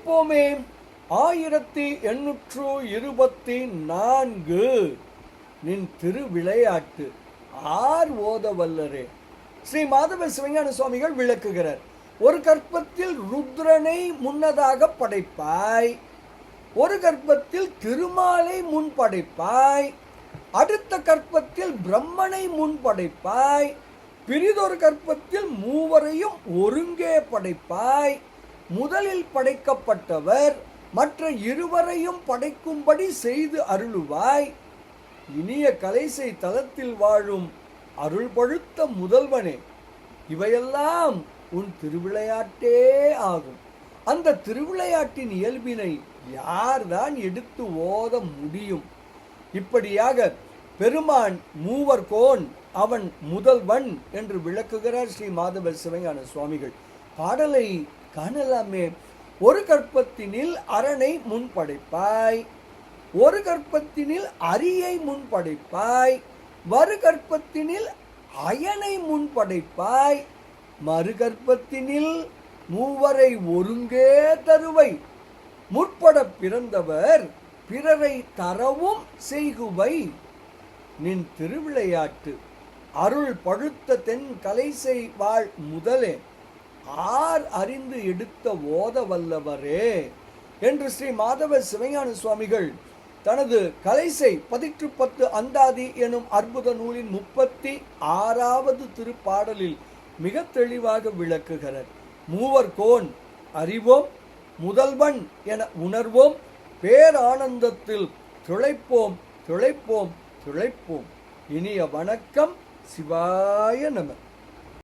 திளைப்போமே. 1824 நின் திருவிளையாட்டு ஆர் ஓத வல்லரே. ஸ்ரீ மாதவ சிவஞான சுவாமிகள் விளக்குகிறார். ஒரு கற்பத்தில் ருத்ரனை முன்னதாக படைப்பாய், ஒரு கற்பத்தில் திருமாலை முன் படைப்பாய், அடுத்த கற்பத்தில் பிரம்மனை முன் படைப்பாய், பிரிதொரு கற்பத்தில் மூவரையும் ஒருங்கே படைப்பாய். முதலில் படைக்கப்பட்டவர் மற்ற இருவரையும் படைக்கும்படி செய்து அருளுவாய். இனிய கலைசை தலத்தில் வாழும் அருள் பழுத்த முதல்வனே, இவையெல்லாம் உன் திருவிளையாட்டே ஆகும். அந்த திருவிளையாட்டின் இயல்பினை யார்தான் எடுத்து ஓத முடியும்? இப்படியாக பெருமான் மூவர் கோன், அவன் முதல்வன் என்று விளக்குகிறார் ஸ்ரீ மாதவ சிவஞான சுவாமிகள். பாடலை காணலாமே. ஒரு கற்பத்தினில் அரணை முன் படைப்பாய், ஒரு கற்பத்தினில் அரியை முன் படைப்பாய், மறு கற்பத்தினில் அயனை முன் படைப்பாய், மறு கற்பத்தினில் மூவரை ஒருங்கே தருவை. முற்பட பிறந்தவர் பிறரை தரவும் செய்குவை. நின் திருவிளையாட்டு அருள் பழுத்த தென் கலைசை வாழ் முதலே, ஆர் அறிந்து எடுத்த ஓத வல்லவரே என்று ஸ்ரீ மாதவ சிவஞான சுவாமிகள் தனது கலைசை 10 அந்தாதி எனும் அற்புத நூலின் 36வது திருப்பாடலில் மிக தெளிவாக விளக்குகிறார். மூவர் கோன் அறிவோம், முதல்வன் என உணர்வோம், பேரானந்தத்தில் திளைப்போம் திளைப்போம் திளைப்போம். இனிய வணக்கம். சிவாய நம.